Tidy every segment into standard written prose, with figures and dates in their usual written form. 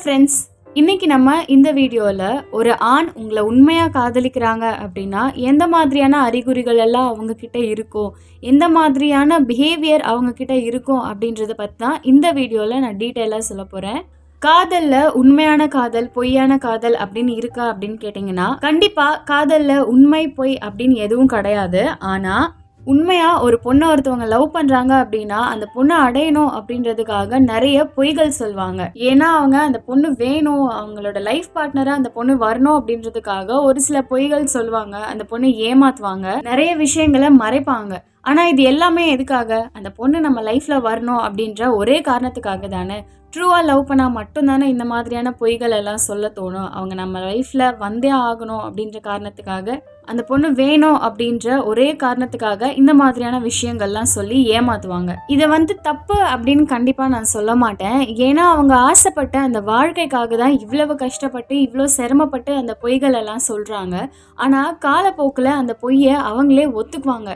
Friends, இன்னைக்கு நம்ம இந்த வீடியோவில் ஒரு ஆண் உங்களை உண்மையாக காதலிக்கிறாங்க அப்படின்னா எந்த மாதிரியான அறிகுறிகள் எல்லாம் அவங்கக்கிட்ட இருக்கும், எந்த மாதிரியான பிஹேவியர் அவங்கக்கிட்ட இருக்கும் அப்படின்றத பற்றி தான் இந்த வீடியோவில் நான் டீட்டெயிலாக சொல்ல போகிறேன். காதலில் உண்மையான காதல், பொய்யான காதல் அப்படின்னு இருக்கா அப்படின்னு கேட்டிங்கன்னா, கண்டிப்பாக காதலில் உண்மை பொய் அப்படின்னு எதுவும் கிடையாது. ஆனால் உண்மையாக ஒரு பொண்ணை ஒருத்தவங்க லவ் பண்ணுறாங்க அப்படின்னா அந்த பொண்ணை அடையணும் அப்படின்றதுக்காக நிறைய பொய்கள் சொல்லுவாங்க. ஏன்னா அவங்க அந்த பொண்ணு வேணும், அவங்களோட லைஃப் பார்ட்னராக அந்த பொண்ணு வரணும் அப்படின்றதுக்காக ஒரு சில பொய்கள் சொல்லுவாங்க. அந்த பொண்ணை ஏமாற்றுவாங்க, நிறைய விஷயங்களை மறைப்பாங்க. ஆனால் இது எல்லாமே எதுக்காக? அந்த பொண்ணு நம்ம லைஃப்பில் வரணும் அப்படின்ற ஒரே காரணத்துக்காக தானே. ட்ரூவாக லவ் பண்ணால் மட்டும்தானே இந்த மாதிரியான பொய்கள் எல்லாம் சொல்ல தோணும். அவங்க நம்ம லைஃப்பில் வந்தே ஆகணும் அப்படின்ற காரணத்துக்காக, அந்த பொண்ணு வேணும் அப்படின்ற ஒரே காரணத்துக்காக இந்த மாதிரியான விஷயங்கள்லாம் சொல்லி ஏமாற்றுவாங்க. இதை தப்பு அப்படின்னு கண்டிப்பாக நான் சொல்ல மாட்டேன். ஏன்னா அவங்க ஆசைப்பட்ட அந்த வாழ்க்கைக்காக தான் இவ்வளவு கஷ்டப்பட்டு இவ்வளோ சிரமப்பட்டு அந்த பொய்கள் எல்லாம் சொல்கிறாங்க. ஆனால் காலப்போக்கில் அந்த பொய்யை அவங்களே ஒத்துக்குவாங்க.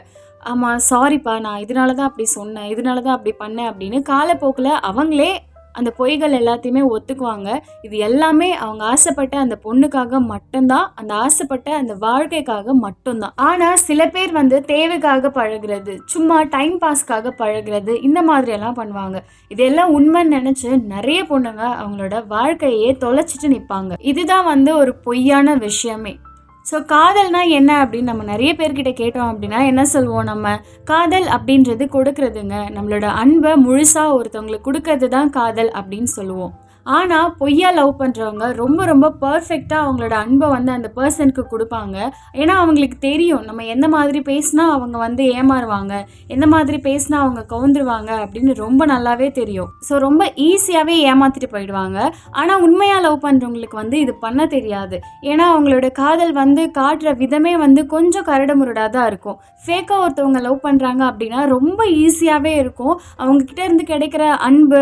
ஆமாம், சாரிப்பா, நான் இதனால தான் அப்படி சொன்னேன், இதனால தான் அப்படி பண்ணேன் அப்படின்னு காலப்போக்கில் அவங்களே அந்த பொய்கள் எல்லாத்தையுமே ஒத்துக்குவாங்க. இது எல்லாமே அவங்க ஆசைப்பட்ட அந்த பொண்ணுக்காக மட்டும்தான், அந்த ஆசைப்பட்ட அந்த வாழ்க்கைக்காக மட்டும்தான். ஆனால் சில பேர் தேவைக்காக பழகிறது, சும்மா டைம் பாஸ்க்காக பழகிறது, இந்த மாதிரியெல்லாம் பண்ணுவாங்க. இதெல்லாம் உண்மைன்னு நினச்சி நிறைய பொண்ணுங்க அவங்களோட வாழ்க்கையே தொலைச்சிட்டு நிற்பாங்க. இதுதான் ஒரு பொய்யான விஷயமே. ஸோ காதல்னா என்ன அப்படின்னு நம்ம நிறைய பேர்கிட்ட கேட்டோம் அப்படின்னா என்ன சொல்லுவோம்? நம்ம காதல் அப்படின்றது கொடுக்கறதுங்க, நம்மளோட அன்பை முழுசாக ஒருத்தவங்களுக்கு கொடுக்கறது தான் காதல் அப்படின்னு சொல்லுவோம். ஆனால் பொய்யா லவ் பண்ணுறவங்க ரொம்ப ரொம்ப பர்ஃபெக்டாக அவங்களோட அன்பை அந்த பர்சனுக்கு கொடுப்பாங்க. ஏன்னா அவங்களுக்கு தெரியும் நம்ம எந்த மாதிரி பேசினா அவங்க ஏமாறுவாங்க, எந்த மாதிரி பேசினா அவங்க கவுந்துருவாங்க அப்படின்னு ரொம்ப நல்லாவே தெரியும். ஸோ ரொம்ப ஈஸியாகவே ஏமாற்றிட்டு போயிடுவாங்க. ஆனால் உண்மையாக லவ் பண்ணுறவங்களுக்கு இது பண்ண தெரியாது. ஏன்னா அவங்களோட காதல் காட்டுற விதமே கொஞ்சம் கரடுமுரடாக தான் இருக்கும். ஃபேக்காக ஒருத்தவங்க லவ் பண்ணுறாங்க அப்படின்னா ரொம்ப ஈஸியாகவே இருக்கும். அவங்கக்கிட்ட இருந்து கிடைக்கிற அன்பு,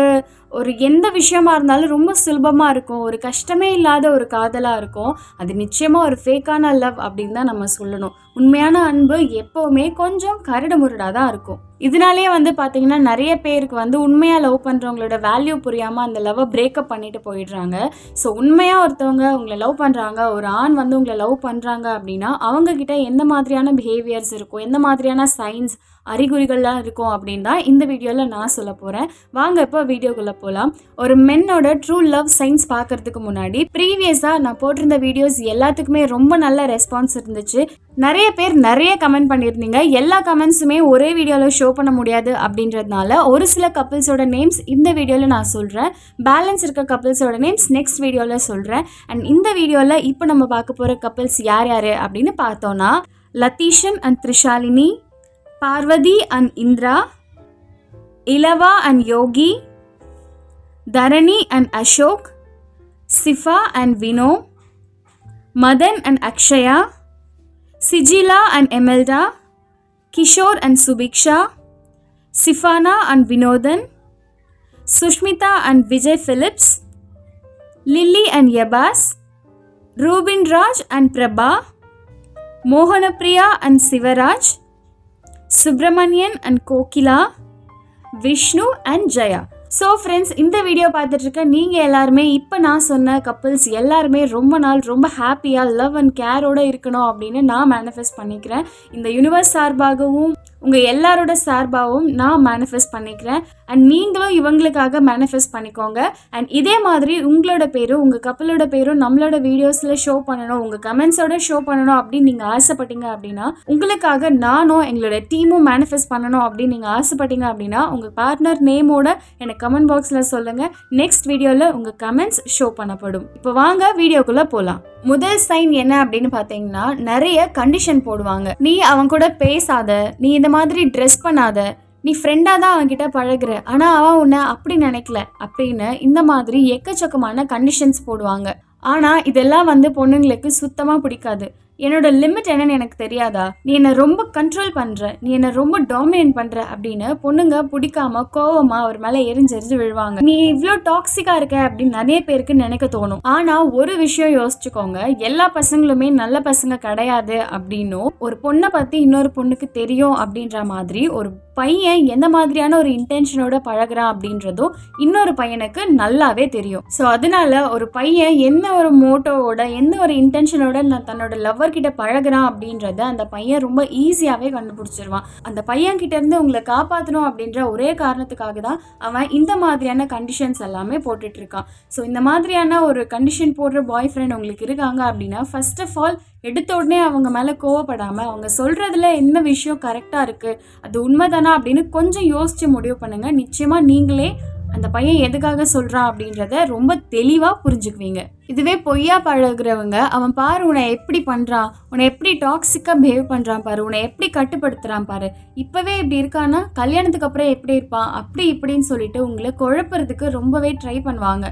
ஒரு எந்த விஷயமா இருந்தாலும் ரொம்ப சுலபமாக இருக்கும், ஒரு கஷ்டமே இல்லாத ஒரு காதலாக இருக்கும். அது நிச்சயமாக ஒரு ஃபேக்கான லவ் அப்படின்னு தான் நம்ம சொல்லணும். உண்மையான அன்பு எப்போவுமே கொஞ்சம் கரடு முரடாக தான் இருக்கும். இதனாலே பார்த்தீங்கன்னா நிறைய பேருக்கு உண்மையாக லவ் பண்ணுறவங்களோட வேல்யூ புரியாமல் அந்த லவ்வை பிரேக்கப் பண்ணிட்டு போயிடுறாங்க. ஸோ உண்மையாக ஒருத்தவங்க உங்களை லவ் பண்ணுறாங்க, ஒரு ஆண் உங்களை லவ் பண்ணுறாங்க அப்படின்னா அவங்கக்கிட்ட எந்த மாதிரியான பிஹேவியர்ஸ் இருக்கும், எந்த மாதிரியான சைன்ஸ், அறிகுறிகள்லாம் இருக்கும் அப்படின்னு தான் இந்த வீடியோவில் நான் சொல்ல போகிறேன். வாங்க இப்போ வீடியோக்குள்ளே போகலாம். ஒரு மென்னோட ட்ரூ லவ் சைன்ஸ் பார்க்கறதுக்கு முன்னாடி ப்ரீவியஸாக நான் போட்டிருந்த வீடியோஸ் எல்லாத்துக்குமே ரொம்ப நல்ல ரெஸ்பான்ஸ் இருந்துச்சு. நிறைய பேர் நிறைய கமெண்ட் பண்ணியிருந்தீங்க. எல்லா கமெண்ட்ஸுமே ஒரே வீடியோவில் ஷோ பண்ண முடியாது அப்படின்றதுனால ஒரு சில கப்பிள்ஸோட நேம்ஸ் இந்த வீடியோவில் நான் சொல்கிறேன். பேலன்ஸ் இருக்க கப்பிள்ஸோட நேம்ஸ் நெக்ஸ்ட் வீடியோவில் சொல்கிறேன். அண்ட் இந்த வீடியோவில் இப்போ நம்ம பார்க்க போகிற கப்பிள்ஸ் யார் யார் அப்படின்னு பார்த்தோன்னா, Latheeshan and Thrishalini, Parvathi and Indira, Ilava and Yogi, Dharani and Ashok, Shifa and Vino, Madhan and Akshaya, Sijila and Emelda, Kishore and Subiksha, Shifana and Vinothan, Sushmita and Vijay Philips, Lilly and Yabas, Rubin Raj and Prabha, Mohanapriya and Sivaraj, Subramanian and Kokila, Vishnu and Jaya. So friends, இந்த வீடியோ பார்த்துட்ருக்க நீங்கள் எல்லாருமே இப்போ நான் சொன்ன கப்பிள்ஸ் எல்லாருமே ரொம்ப நாள் ரொம்ப ஹாப்பியாக லவ் அண்ட் கேரோடு இருக்கணும் அப்படின்னு நான் மேனிஃபெஸ்ட் பண்ணிக்கிறேன். இந்த யூனிவர்ஸ் சார்பாகவும் உங்கள் எல்லாரோட சார்பாகவும் நான் மேனிஃபெஸ்ட் பண்ணிக்கிறேன். அண்ட் நீங்களும் இவங்களுக்காக மேனிஃபெஸ்ட் பண்ணிக்கோங்க. அண்ட் இதே மாதிரி உங்களோட பேரும் உங்கள் கப்பலோட பேரும் நம்மளோட வீடியோஸில் ஷோ பண்ணணும், உங்கள் கமெண்ட்ஸோட ஷோ பண்ணணும் அப்படின்னு நீங்கள் ஆசைப்பட்டீங்க அப்படின்னா, உங்களுக்காக நானும் எங்களோட டீமும் மேனிஃபெஸ்ட் பண்ணணும் அப்படின்னு நீங்கள் ஆசைப்பட்டீங்க அப்படின்னா உங்கள் பார்ட்னர் நேமோட எனக்கு கமெண்ட் பாக்ஸில் சொல்லுங்கள். நெக்ஸ்ட் வீடியோவில் உங்கள் கமெண்ட்ஸ் ஷோ பண்ணப்படும். இப்போ வாங்க வீடியோக்குள்ளே போகலாம். முதல் சைன் என்ன அப்படின்னு பார்த்தீங்கன்னா, நிறைய கண்டிஷன் போடுவாங்க. நீ அவன் கூட பேசாத, நீ இந்த மாதிரி ட்ரெஸ் பண்ணாத, நீ ஃப்ரெண்டாக தான் அவன்கிட்ட பழகுற, ஆனால் அவன் உன்னை அப்படி நினைக்கல அப்படின்னு இந்த மாதிரி எக்கச்சக்கமான கண்டிஷன்ஸ் போடுவாங்க. ஆனால் இதெல்லாம் பொண்ணுங்களுக்கு சுத்தமாக பிடிக்காது. என்னோட லிமிட் என்னன்னு எனக்கு தெரியாதா, நீ என்னை ரொம்ப கண்ட்ரோல் பண்ணுற, நீ என்னை ரொம்ப டாமினேட் பண்ணுற அப்படின்னு பொண்ணுங்க பிடிக்காம கோவமா அவர் மேலே எரிஞ்செறிஞ்சு விழுவாங்க. நீ இவ்வளோ டாக்ஸிக்காக இருக்க அப்படின்னு நிறைய பேருக்கு நினைக்க தோணும். ஆனால் ஒரு விஷயம் யோசிச்சுக்கோங்க, எல்லா பசங்களுமே நல்ல பசங்க கிடையாது அப்படின்னும் ஒரு பொண்ணை பற்றி இன்னொரு பொண்ணுக்கு தெரியும் அப்படின்ற மாதிரி ஒரு பையன் எந்த மாதிரியான ஒரு இன்டென்ஷனோட பழகுறான் அப்படின்றதும் இன்னொரு பையனுக்கு நல்லாவே தெரியும். ஸோ அதனால ஒரு பையன் என்ன ஒரு மோட்டோவோட எந்த ஒரு இன்டென்ஷனோட நான் தன்னோட லவ்வர் கிட்ட பழகுறான் அப்படின்றத அந்த பையன் ரொம்ப ஈஸியாகவே கண்டுபிடிச்சிருவான். அந்த பையன் கிட்ட இருந்து உங்களை காப்பாற்றணும் அப்படின்ற ஒரே காரணத்துக்காக தான் அவன் இந்த மாதிரியான கண்டிஷன்ஸ் எல்லாமே போட்டுட்டு இருக்கான். ஸோ இந்த மாதிரியான ஒரு கண்டிஷன் போடுற பாய் ஃப்ரெண்ட் உங்களுக்கு இருக்காங்க அப்படின்னா ஃபர்ஸ்ட் ஆஃப் ஆல் எடுத்த உடனே அவங்க மேலே கோவப்படாமல் அவங்க சொல்கிறதுல என்ன விஷயம் கரெக்டாக இருக்குது, அது உண்மைதானா அப்படின்னு கொஞ்சம் யோசித்து முடிவு பண்ணுங்கள். நிச்சயமாக நீங்களே அந்த பையன் எதுக்காக சொல்கிறான் அப்படின்றத ரொம்ப தெளிவாக புரிஞ்சுக்குவீங்க. இதுவே பொய்யா பழகுறவங்க, அவன் பாரு உன்னை எப்படி பண்ணுறான், உன்னை எப்படி டாக்ஸிக்காக பிஹேவ் பண்ணுறான் பாரு, உன்னை எப்படி கட்டுப்படுத்துகிறான் பாரு, இப்போவே இப்படி இருக்கான்னா கல்யாணத்துக்கு அப்புறம் எப்படி இருப்பான் அப்படி இப்படின்னு சொல்லிட்டு உங்களை குழப்பறதுக்கு ரொம்பவே ட்ரை பண்ணுவாங்க.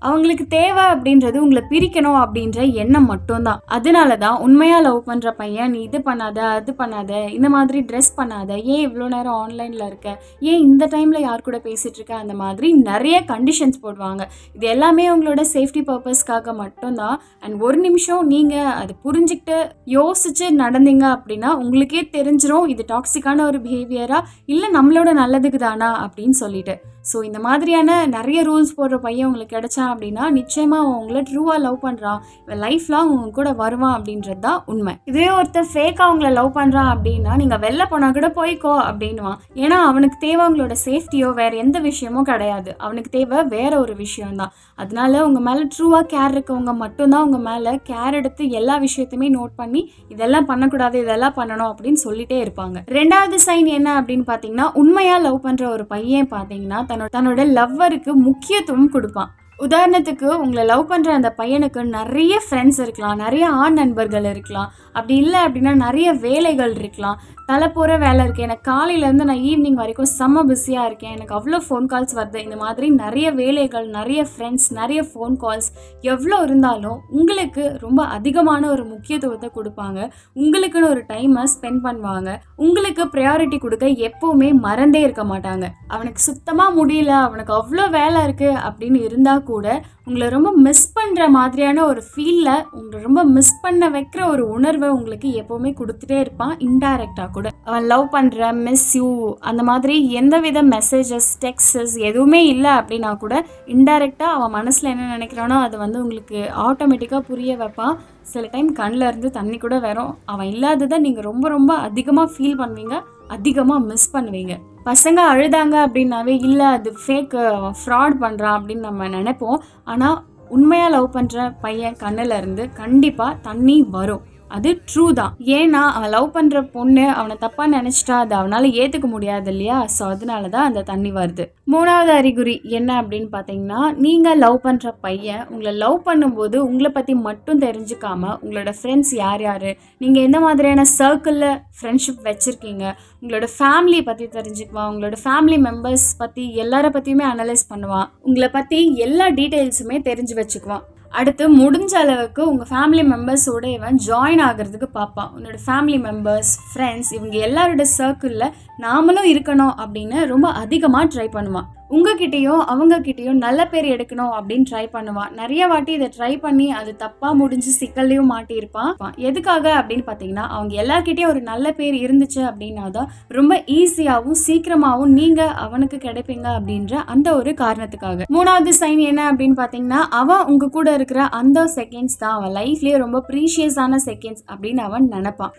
அவங்களுக்கு தேவை அப்படின்றது உங்களை பிரிக்கணும் அப்படின்ற எண்ணம் மட்டும்தான். அதனால தான் உண்மையாக லவ் பண்ணுற பையன் நீ இது பண்ணாத அது பண்ணாத, இந்த மாதிரி ட்ரெஸ் பண்ணாத, ஏன் இவ்வளோ நேரம் ஆன்லைனில் இருக்க, ஏன் இந்த டைமில் யார் கூட பேசிகிட்டு இருக்க, அந்த மாதிரி நிறைய கண்டிஷன்ஸ் போடுவாங்க. இது எல்லாமே உங்களோட சேஃப்டி பர்பஸ்க்காக மட்டும்தான். அண்ட் ஒரு நிமிஷம் நீங்கள் அது புரிஞ்சுக்கிட்டு யோசிச்சு நடந்தீங்க அப்படின்னா உங்களுக்கே தெரிஞ்சிடும் இது டாக்ஸிக்கான ஒரு பிஹேவியரா இல்லை நம்மளோட நல்லதுக்கு தானா அப்படின்னு சொல்லிட்டு. ஸோ இந்த மாதிரியான நிறைய ரூல்ஸ் போடுற பையன் உங்களுக்கு கிடைச்சான் அப்படின்னா நிச்சயமாக அவன் உங்களை ட்ரூவாக லவ் பண்ணுறான், இவன் லைஃப் லாங் உங்க கூட வருவான் அப்படின்றது தான் உண்மை. இதுவே ஒருத்தர் ஃபேக்காக அவங்கள லவ் பண்ணுறான் அப்படின்னா நீங்கள் வெளில போனால் கூட போய்க்கோ அப்படின்வான். ஏன்னா அவனுக்கு தேவை உங்களோட சேஃப்டியோ வேறு எந்த விஷயமோ கிடையாது, அவனுக்கு தேவை வேற ஒரு விஷயம்தான். அதனால உங்கள் மேலே ட்ரூவாக கேர் இருக்கவங்க மட்டும்தான் உங்கள் மேலே கேர் எடுத்து எல்லா விஷயத்தையுமே நோட் பண்ணி இதெல்லாம் பண்ணக்கூடாது இதெல்லாம் பண்ணணும் அப்படின்னு சொல்லிட்டே இருப்பாங்க. ரெண்டாவது சைன் என்ன அப்படின்னு பார்த்தீங்கன்னா, உண்மையாக லவ் பண்ணுற ஒரு பையன் பார்த்தீங்கன்னா தன்னோட லவ்வருக்கு முக்கியத்துவம் கொடுப்பான். உதாரணத்துக்கு உங்களை லவ் பண்ணுற அந்த பையனுக்கு நிறைய ஃப்ரெண்ட்ஸ் இருக்கலாம், நிறைய ஆண் நண்பர்கள் இருக்கலாம், அப்படி இல்லை அப்படின்னா நிறைய வேலைகள் இருக்கலாம். தலை போகிற வேலை இருக்குது, எனக்கு காலையிலேருந்து நான் ஈவினிங் வரைக்கும் செம்ம பிஸியாக இருக்கேன், எனக்கு அவ்வளோ ஃபோன் கால்ஸ் வருது, இந்த மாதிரி நிறைய வேலைகள், நிறைய ஃப்ரெண்ட்ஸ், நிறைய ஃபோன் கால்ஸ் எவ்வளோ இருந்தாலும் உங்களுக்கு ரொம்ப அதிகமான ஒரு முக்கியத்துவத்தை கொடுப்பாங்க. உங்களுக்குன்னு ஒரு டைமை ஸ்பெண்ட் பண்ணுவாங்க. உங்களுக்கு ப்ரையாரிட்டி கொடுக்க எப்போவுமே மறந்தே இருக்க மாட்டாங்க. அவனுக்கு சுத்தமாக முடியல, அவனுக்கு அவ்வளோ வேலை இருக்குது அப்படின்னு இருந்தால் கூட உங்களை ரொம்ப மிஸ் பண்ணுற மாதிரியான ஒரு ஃபீலில் உங்களை ரொம்ப மிஸ் பண்ண வைக்கிற ஒரு உணர்வை உங்களுக்கு எப்போவுமே கொடுத்துட்டே இருப்பான். இன்டைரக்டாக கூட அவன் லவ் பண்ணுற, மிஸ் யூ அந்த மாதிரி எந்தவித மெசேஜஸ் டெக்ஸ்டஸ் எதுவுமே இல்லை அப்படின்னா கூட இன்டைரக்டாக அவன் மனசில் என்ன நினைக்கிறானோ அதை உங்களுக்கு ஆட்டோமேட்டிக்காக புரிய வைப்பான். சில டைம் கண்ணில் இருந்து தண்ணி கூட வரும். அவன் இல்லாததை நீங்கள் ரொம்ப ரொம்ப அதிகமாக ஃபீல் பண்ணுவீங்க, அதிகமாக மிஸ் பண்ணுவீங்க. பசங்க அழுதாங்க அப்படின்னாவே இல்லை அது ஃபேக்கு, அவன் ஃப்ராட் பண்ணுறான் அப்படின்னு நம்ம நினைப்போம். ஆனால் உண்மையாக லவ் பண்ணுற பையன் கண்ணில் இருந்து கண்டிப்பாக தண்ணி வரும். அது ட்ரூ தான். ஏன்னா அவன் லவ் பண்ணுற பொண்ணு அவனை தப்பாக நினச்சிட்டா அது அவனால் ஏற்றுக்க முடியாது இல்லையா? ஸோ அதனால தான் அந்த தண்ணி வருது. மூணாவது அறிகுறி என்ன அப்படின்னு பார்த்தீங்கன்னா, நீங்கள் லவ் பண்ணுற பையன் உங்களை லவ் பண்ணும்போது உங்களை பற்றி மட்டும் தெரிஞ்சுக்காம உங்களோட ஃப்ரெண்ட்ஸ் யார் யார், நீங்கள் எந்த மாதிரியான சர்க்கிளில் ஃப்ரெண்ட்ஷிப் வச்சுருக்கீங்க, உங்களோட ஃபேமிலியை பற்றி தெரிஞ்சுக்குவான், உங்களோட ஃபேமிலி மெம்பர்ஸ் பற்றி எல்லாரை பற்றியுமே அனலைஸ் பண்ணுவான், உங்களை பற்றி எல்லா டீட்டெயில்ஸுமே தெரிஞ்சு வச்சுக்குவான். அடுத்து முடிஞ்ச அளவுக்கு உங்கள் ஃபேமிலி மெம்பர்ஸோடு இவன் ஜாயின் ஆகிறதுக்கு பார்ப்பான். உன்னோட ஃபேமிலி மெம்பர்ஸ், ஃப்ரெண்ட்ஸ் இவங்க எல்லாரோட சர்க்கிளில் நாமளும் இருக்கணும் அப்படின்னு ரொம்ப அதிகமாக ட்ரை பண்ணுவான். உங்ககிட்டையும் அவங்கக்கிட்டையும் நல்ல பேர் எடுக்கணும் அப்படின்னு ட்ரை பண்ணுவான். நிறைய வாட்டி இதை ட்ரை பண்ணி அது தப்பாக முடிஞ்சு சிக்கல்லையும் மாட்டியிருப்பான். எதுக்காக அப்படின்னு பார்த்தீங்கன்னா, அவங்க எல்லார்கிட்டையும் ஒரு நல்ல பேர் இருந்துச்சு அப்படின்னா தான் ரொம்ப ஈஸியாகவும் சீக்கிரமாகவும் நீங்கள் அவனுக்கு கிடைப்பீங்க அப்படின்ற அந்த ஒரு காரணத்துக்காக. மூணாவது சைன் என்ன அப்படின்னு பார்த்தீங்கன்னா, அவன் உங்கள் கூட இருக்கிற அந்த செகண்ட்ஸ் தான் அவன் லைஃப்லேயே ரொம்ப ப்ரீஷியஸான செகண்ட்ஸ் அப்படின்னு அவன் நினைப்பான்.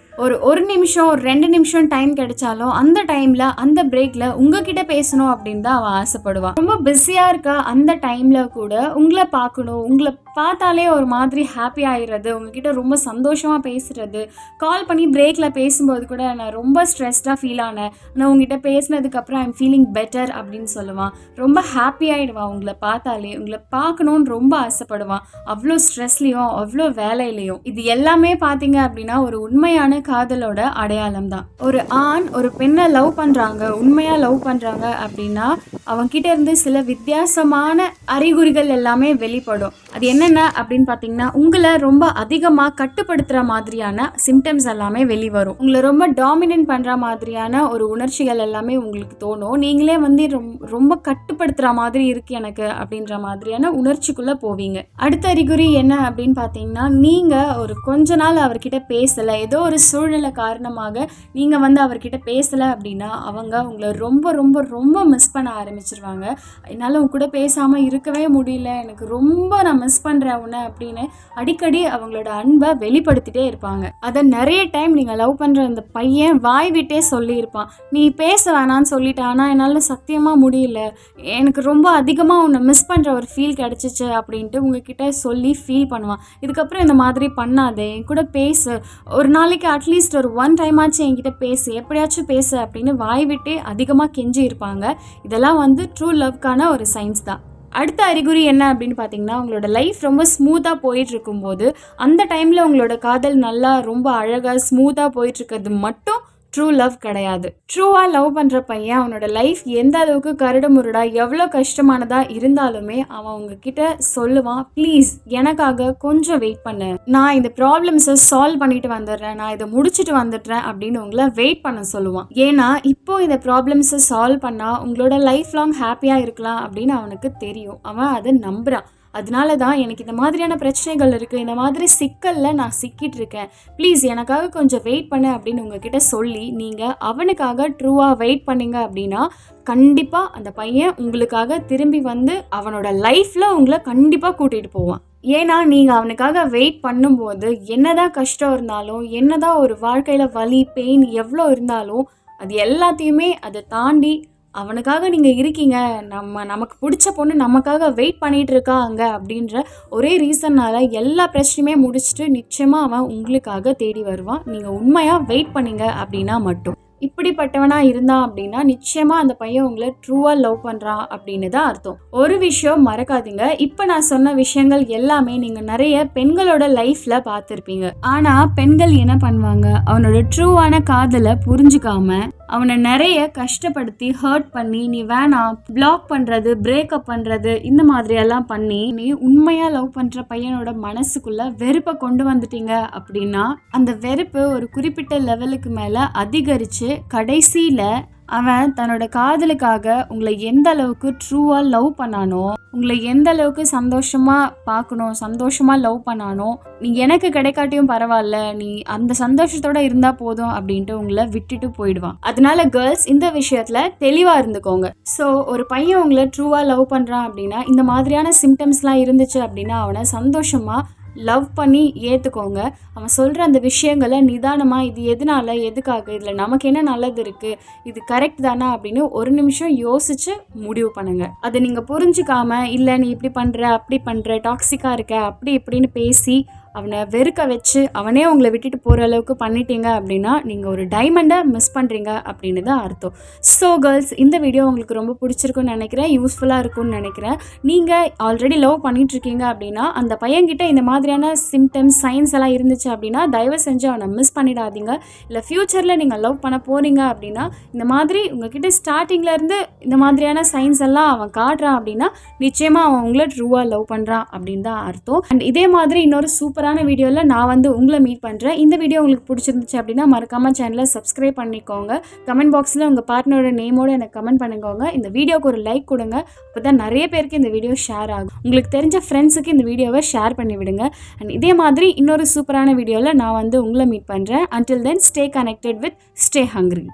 ஒரு நிமிஷம் 2 நிமிஷம் டைம் கிடைச்சாலும் அந்த டைமில் அந்த பிரேக்கில் உங்ககிட்ட பேசணும் அப்படின்னு தான் அவன் ஆசைப்படுவான். ரொம்ப பிஸியாக இருக்க அந்த டைமில் கூட உங்களை பார்க்கணும், உங்களை பார்த்தாலே ஒரு மாதிரி ஹாப்பி ஆகிடுறது, உங்ககிட்ட ரொம்ப சந்தோஷமாக பேசுகிறது, கால் பண்ணி பிரேக்கில் பேசும்போது கூட நான் ரொம்ப ஸ்ட்ரெஸ்டாக ஃபீல் ஆனேன், நான் உங்ககிட்ட பேசினதுக்கப்புறம் ஐம் ஃபீலிங் பெட்டர் அப்படின்னு சொல்லுவான். ரொம்ப ஹாப்பி ஆகிடுவான் உங்களை பார்த்தாலே, உங்களை பார்க்கணுன்னு ரொம்ப ஆசைப்படுவான். அவ்வளோ ஸ்ட்ரெஸ்லேயும் அவ்வளோ வேலையிலையும். இது எல்லாமே பார்த்தீங்க அப்படின்னா ஒரு உண்மையான காதலோட அடையாளம் தான். ஒரு ஆண் ஒரு பெண்ணை லவ் பண்ணுறாங்க, உண்மையாக லவ் பண்ணுறாங்க அப்படின்னா அவன்கிட்ட இருந்து சில வித்தியாசமான அறிகுறிகள் எல்லாமே வெளிப்படும். அது என்ன என்னென்ன அப்படின்னு பார்த்தீங்கன்னா, உங்களை ரொம்ப அதிகமாக கட்டுப்படுத்துகிற மாதிரியான சிம்டம்ஸ் எல்லாமே வெளிவரும். உங்களை ரொம்ப டாமினன்ட் பண்ணுற மாதிரியான ஒரு உணர்ச்சிகள் எல்லாமே உங்களுக்கு தோணும். நீங்களே வந்து ரொம்ப கட்டுப்படுத்துகிற மாதிரி இருக்குது எனக்கு அப்படின்ற மாதிரியான உணர்ச்சிக்குள்ளே போவீங்க. அடுத்த அறிகுறி என்ன அப்படின்னு பார்த்தீங்கன்னா, நீங்கள் ஒரு கொஞ்ச நாள் அவர்கிட்ட பேசலை, ஏதோ ஒரு சூழ்நிலை காரணமாக நீங்கள் வந்து அவர்கிட்ட பேசலை அப்படின்னா அவங்க உங்களை ரொம்ப ரொம்ப ரொம்ப மிஸ் பண்ண ஆரம்பிச்சிருவாங்க. என்னால் உங்க கூட பேசாமல் இருக்கவே முடியல, எனக்கு ரொம்ப நான் மிஸ் பண்ணுறேன் உன்னை அப்படின்னு அடிக்கடி அவங்களோட அன்பை வெளிப்படுத்திட்டே இருப்பாங்க. அதை நிறைய டைம் நீங்கள் லவ் பண்ணுற அந்த பையன் வாய் விட்டே சொல்லியிருப்பான். நீ பேச வேணான்னு சொல்லிட்டேன், ஆனால் என்னால் சத்தியமாக முடியல, எனக்கு ரொம்ப அதிகமாக உன்னை மிஸ் பண்ணுற ஒரு ஃபீல் கிடச்சிச்சு அப்படின்ட்டு உங்ககிட்ட சொல்லி ஃபீல் பண்ணுவான். இதுக்கப்புறம் இந்த மாதிரி பண்ணாதே, என் கூட பேசு, ஒரு நாளைக்கு அட்லீஸ்ட் ஒரு 1 டைம் ஆச்சு என்கிட்ட பேசு, எப்படியாச்சும் பேசு அப்படின்னு வாய் விட்டே அதிகமாக கெஞ்சி இருப்பாங்க. இதெல்லாம் வந்து ட்ரூ லவ்க்கான ஒரு சைன்ஸ் தான். அடுத்த அறிகுறி என்ன அப்படின்னு பார்த்தீங்கன்னா, உங்களோட லைஃப் ரொம்ப ஸ்மூத்தாக போயிட்டுருக்கும்போது அந்த டைமில் உங்களோட காதல் நல்லா ரொம்ப அழகாக ஸ்மூத்தாக போயிட்டுருக்கிறது மட்டும் ட்ரூ லவ் கிடையாது. ட்ரூவாக லவ் பண்ணுற பையன் அவனோட லைஃப் எந்த அளவுக்கு கரடுமுரடா எவ்வளோ கஷ்டமானதாக இருந்தாலுமே அவன் உங்ககிட்ட சொல்லுவான், ப்ளீஸ் எனக்காக கொஞ்சம் வெயிட் பண்ணு, நான் இந்த ப்ராப்ளம்ஸை சால்வ் பண்ணிட்டு வந்துடுறேன், நான் இதை முடிச்சுட்டு வந்துடுறேன் அப்படின்னு உங்களை வெயிட் பண்ண சொல்லுவான். ஏன்னா இப்போ இந்த ப்ராப்ளம்ஸை சால்வ் பண்ணால் உங்களோட லைஃப் லாங் ஹாப்பியாக இருக்கலாம் அப்படின்னு அவனுக்கு தெரியும். அவன் அதை நம்புகிறான். அதனால தான் எனக்கு இந்த மாதிரியான பிரச்சனைகள் இருக்குது, இந்த மாதிரி சிக்கலில் நான் சிக்கிட்டு இருக்கேன், ப்ளீஸ் எனக்காக கொஞ்சம் வெயிட் பண்ணு அப்படின்னு உங்ககிட்ட சொல்லி நீங்கள் அவனுக்காக ட்ரூவாக வெயிட் பண்ணிங்க அப்படின்னா கண்டிப்பாக அந்த பையன் உங்களுக்காக திரும்பி வந்து அவனோட லைஃப்பில் உங்களை கண்டிப்பாக கூட்டிகிட்டு போவான். ஏன்னா நீங்கள் அவனுக்காக வெயிட் பண்ணும்போது என்னதான் கஷ்டம் இருந்தாலும், என்னதான் ஒரு வாழ்க்கையில் வலி பெயின் எவ்வளோ இருந்தாலும் அது எல்லாத்தையுமே அதை தாண்டி அவனுக்காக நீங்கள் இருக்கீங்க, நமக்கு பிடிச்ச பொண்ணு நமக்காக வெயிட் பண்ணிகிட்டு இருக்காங்க அப்படின்ற ஒரே ரீசன்னால் எல்லா பிரச்சனையுமே முடிச்சுட்டு நிச்சயமாக அவன் உங்களுக்காக தேடி வருவான். நீங்கள் உண்மையாக வெயிட் பண்ணீங்க அப்படின்னா மட்டும். இப்படிப்பட்டவனாக இருந்தான் அப்படின்னா நிச்சயமாக அந்த பையன் உங்களை ட்ரூவாக லவ் பண்ணுறான் அப்படின்னு தான் அர்த்தம். ஒரு விஷயம் மறக்காதீங்க, இப்போ நான் சொன்ன விஷயங்கள் எல்லாமே நீங்கள் நிறைய பெண்களோட லைஃப்பில் பார்த்துருப்பீங்க. ஆனால் பெண்கள் என்ன பண்ணுவாங்க, அவனோட ட்ரூவான காதலை புரிஞ்சுக்காம அவனை நிறைய கஷ்டப்படுத்தி ஹர்ட் பண்ணி நீ வேணாம் பிளாக் பண்ணுறது, பிரேக்கப் பண்ணுறது, இந்த மாதிரியெல்லாம் பண்ணி நீ உண்மையாக லவ் பண்ணுற பையனோட மனசுக்குள்ளே வெறுப்பை கொண்டு வந்துட்டீங்க அப்படின்னா அந்த வெறுப்பு ஒரு குறிப்பிட்ட லெவலுக்கு மேலே அதிகரித்து கடைசியில் அவன் தன்னோட காதலுக்காக உங்களை எந்த அளவுக்கு ட்ரூவாக லவ் பண்ணானோ, உங்களை எந்த அளவுக்கு சந்தோஷமாக பார்க்கணும், சந்தோஷமாக லவ் பண்ணானோ, நீ எனக்கு கிடைக்காட்டியும் பரவாயில்ல, நீ அந்த சந்தோஷத்தோட இருந்தால் போதும் அப்படின்ட்டு உங்களை விட்டுட்டு போயிடுவான். அதனால கேர்ள்ஸ் இந்த விஷயத்தில் தெளிவாக இருந்துக்கோங்க. ஸோ ஒரு பையன் உங்களை ட்ரூவாக லவ் பண்ணுறான் அப்படின்னா இந்த மாதிரியான சிம்டம்ஸ்லாம் இருந்துச்சு அப்படின்னா அவனை சந்தோஷமாக லவ் பண்ணி ஏற்றுக்கோங்க. அவன் சொல்கிற அந்த விஷயங்களை நிதானமாக இது எதனால, எதுக்காக, இதில் நமக்கு என்ன நல்லது இருக்குது, இது கரெக்ட் தானா அப்படின்னு ஒரு நிமிஷம் யோசித்து முடிவு பண்ணுங்கள். அதை நீங்கள் புரிஞ்சுக்காம இல்லை நீ இப்படி பண்ணுற அப்படி பண்ணுற டாக்ஸிக்காக இருக்க அப்படி இப்படின்னு பேசி அவனை வெறுக்க வச்சு அவனே உங்களை விட்டுட்டு போகிற அளவுக்கு பண்ணிட்டீங்க அப்படின்னா நீங்கள் ஒரு டைமண்டை மிஸ் பண்ணுறீங்க அப்படின்னு தான் அர்த்தம். ஸோ கேர்ள்ஸ் இந்த வீடியோ உங்களுக்கு ரொம்ப பிடிச்சிருக்குன்னு நினைக்கிறேன், யூஸ்ஃபுல்லாக இருக்கும்னு நினைக்கிறேன். நீங்கள் ஆல்ரெடி லவ் பண்ணிகிட்ருக்கீங்க அப்படின்னா அந்த பையன்கிட்ட இந்த மாதிரியான சிம்டம்ஸ் சைன்ஸ் எல்லாம் இருந்துச்சு அப்படின்னா தயவு செஞ்சு அவனை மிஸ் பண்ணிடாதீங்க. இல்லை ஃப்யூச்சரில் நீங்கள் லவ் பண்ண போகிறீங்க அப்படின்னா இந்த மாதிரி உங்ககிட்ட ஸ்டார்டிங்லேருந்து இந்த மாதிரியான சைன்ஸ் எல்லாம் அவன் காட்டுறான் அப்படின்னா நிச்சயமாக அவன் உங்களை ட்ரூவாக லவ் பண்ணுறான் அப்படின்னு தான் அர்த்தம். அண்ட் இதே மாதிரி இன்னொரு சூப்பரான வீடியோவில் நான் வந்து உங்களை மீட் பண்ணுறேன். இந்த வீடியோ உங்களுக்கு பிடிச்சிருந்துச்சு அப்படின்னா மறக்காமல் சேனலை சப்ஸ்கிரைப் பண்ணிக்கோங்க. கமெண்ட் பாக்ஸில் உங்கள் பார்ட்னரோட நேமோடு எனக்கு கமெண்ட் பண்ணிக்கோங்க. இந்த வீடியோக்கு ஒரு லைக் கொடுங்க, அப்போ தான் நிறைய பேருக்கு இந்த வீடியோ ஷேர் ஆகும். உங்களுக்கு தெரிஞ்ச ஃப்ரெண்ட்ஸுக்கு இந்த வீடியோவை ஷேர் பண்ணி விடுங்க. அண்ட் இதே மாதிரி இன்னொரு சூப்பரான வீடியோவில் நான் வந்து உங்களை மீட் பண்ணுறேன். Until then, stay connected with Stay Hungry.